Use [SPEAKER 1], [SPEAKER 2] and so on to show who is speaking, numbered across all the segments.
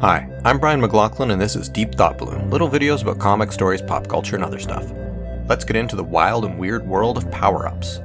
[SPEAKER 1] Hi, I'm Brian McLachlan and this is Deep Thought Balloon, little videos about comic stories, pop culture, and other stuff. Let's get into the wild and weird world of power-ups.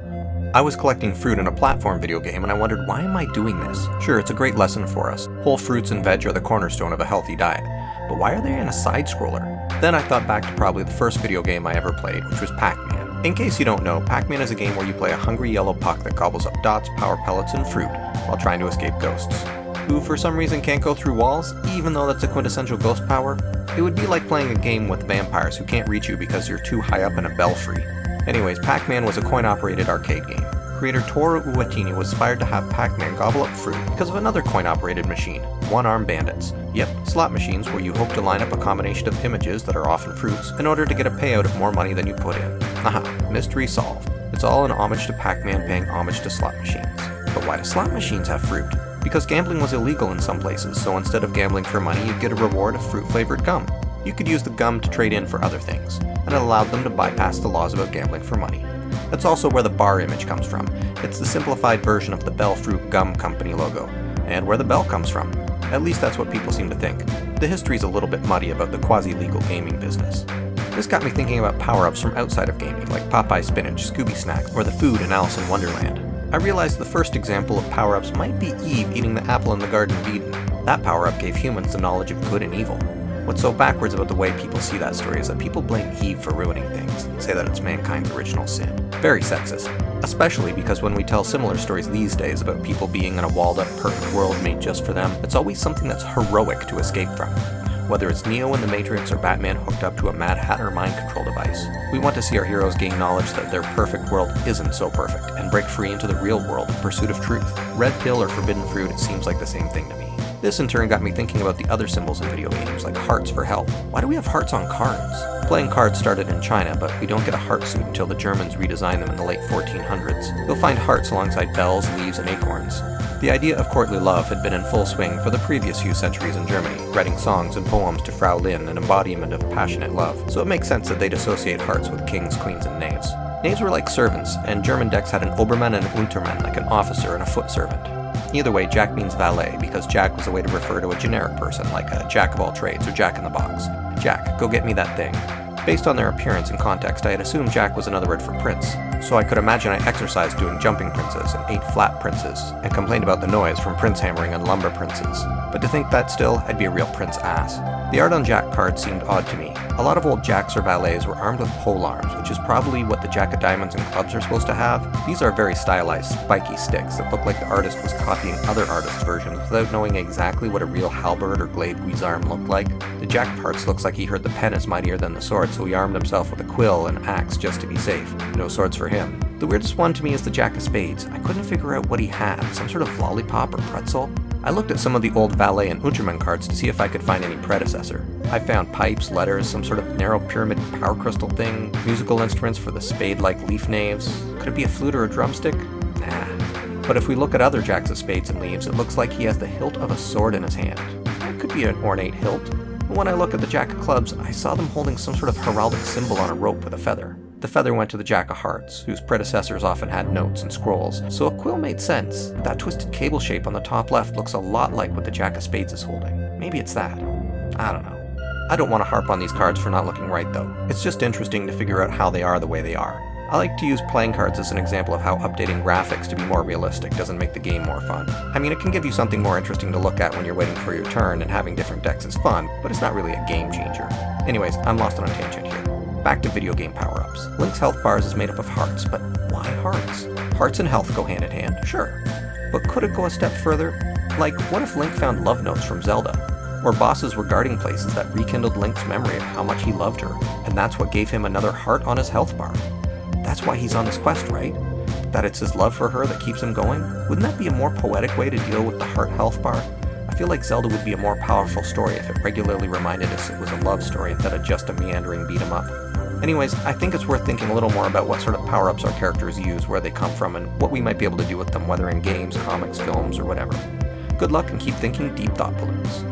[SPEAKER 1] I was collecting fruit in a platform video game and I wondered, why am I doing this? Sure, it's a great lesson for us. Whole fruits and veg are the cornerstone of a healthy diet. But why are they in a side-scroller? Then I thought back to probably the first video game I ever played, which was Pac Man. In case you don't know, Pac Man is a game where you play a hungry yellow puck that gobbles up dots, power pellets, and fruit while trying to escape ghosts, who for some reason can't go through walls, even though that's a quintessential ghost power. It would be like playing a game with vampires who can't reach you because you're too high up in a belfry. Anyways, Pac Man was a coin-operated arcade game. Creator Toru Iwatani was inspired to have Pac Man gobble up fruit because of another coin-operated machine, one-arm bandits. Yep, slot machines where you hope to line up a combination of images that are often fruits in order to get a payout of more money than you put in. Aha, mystery solved. It's all an homage to Pac Man paying homage to slot machines. But why do slot machines have fruit? Because gambling was illegal in some places, so instead of gambling for money, you'd get a reward of fruit-flavored gum. You could use the gum to trade in for other things, and it allowed them to bypass the laws about gambling for money. That's also where the bar image comes from. It's the simplified version of the Bell Fruit Gum Company logo, and where the bell comes from. At least that's what people seem to think. The history's a little bit muddy about the quasi-legal gaming business. This got me thinking about power-ups from outside of gaming, like Popeye Spinach, Scooby Snack, or the food in Alice in Wonderland. I realized the first example of power-ups might be Eve eating the apple in the Garden of Eden. That power-up gave humans the knowledge of good and evil. What's so backwards about the way people see that story is that people blame Eve for ruining things, and say that it's mankind's original sin. Very sexist. Especially because when we tell similar stories these days about people being in a walled-up perfect world made just for them, it's always something that's heroic to escape from. Whether it's Neo in the Matrix or Batman hooked up to a Mad Hatter mind control device, we want to see our heroes gain knowledge that their perfect world isn't so perfect, and break free into the real world in pursuit of truth. Red pill or forbidden fruit, it seems like the same thing to me. This in turn got me thinking about the other symbols in video games, like hearts for health. Why do we have hearts on cards? Playing cards started in China, but we don't get a heart suit until the Germans redesigned them in the late 1400s. You'll find hearts alongside bells, leaves, and acorns. The idea of courtly love had been in full swing for the previous few centuries in Germany, writing songs and poems to Frau Lin, an embodiment of passionate love, so it makes sense that they'd associate hearts with kings, queens, and knaves. Knaves were like servants, and German decks had an Obermann and an Untermann, like an officer and a foot servant. Either way, Jack means valet, because Jack was a way to refer to a generic person, like a jack of all trades or Jack in the Box. Jack, go get me that thing. Based on their appearance and context, I had assumed Jack was another word for prince, so I could imagine I exercised doing jumping princes and ate flat princes, and complained about the noise from prince hammering and lumber princes. But to think that still, I'd be a real prince ass. The art on Jack cards seemed odd to me. A lot of old jacks or valets were armed with pole arms, which is probably what the jack of diamonds and clubs are supposed to have. These are very stylized, spiky sticks that look like the artist was copying other artists' versions without knowing exactly what a real halberd or glaive guisarme looked like. The Jack of Hearts looks like he heard the pen is mightier than the sword, so he armed himself with a quill and axe just to be safe. No swords for him. The weirdest one to me is the Jack of Spades. I couldn't figure out what he had, some sort of lollipop or pretzel? I looked at some of the old valet and Untermann cards to see if I could find any predecessor. I found pipes, letters, some sort of narrow pyramid power crystal thing, musical instruments for the spade-like leaf knaves. Could it be a flute or a drumstick? Nah. But if we look at other Jacks of Spades and leaves, it looks like he has the hilt of a sword in his hand. It could be an ornate hilt. But when I look at the Jack of Clubs, I saw them holding some sort of heraldic symbol on a rope with a feather. The feather went to the Jack of Hearts, whose predecessors often had notes and scrolls, so a quill made sense. That twisted cable shape on the top left looks a lot like what the Jack of Spades is holding. Maybe it's that. I don't know. I don't want to harp on these cards for not looking right though. It's just interesting to figure out how they are the way they are. I like to use playing cards as an example of how updating graphics to be more realistic doesn't make the game more fun. I mean, it can give you something more interesting to look at when you're waiting for your turn, and having different decks is fun, but it's not really a game changer. Anyways, I'm lost on a tangent here. Back to video game power-ups. Link's health bars is made up of hearts, but why hearts? Hearts and health go hand in hand, sure. But could it go a step further? Like, what if Link found love notes from Zelda? Or bosses were guarding places that rekindled Link's memory of how much he loved her, and that's what gave him another heart on his health bar. That's why he's on this quest, right? That it's his love for her that keeps him going? Wouldn't that be a more poetic way to deal with the heart health bar? I feel like Zelda would be a more powerful story if it regularly reminded us it was a love story instead of just a meandering beat-em-up. Anyways, I think it's worth thinking a little more about what sort of power-ups our characters use, where they come from, and what we might be able to do with them, whether in games, comics, films, or whatever. Good luck and keep thinking deep thought balloons.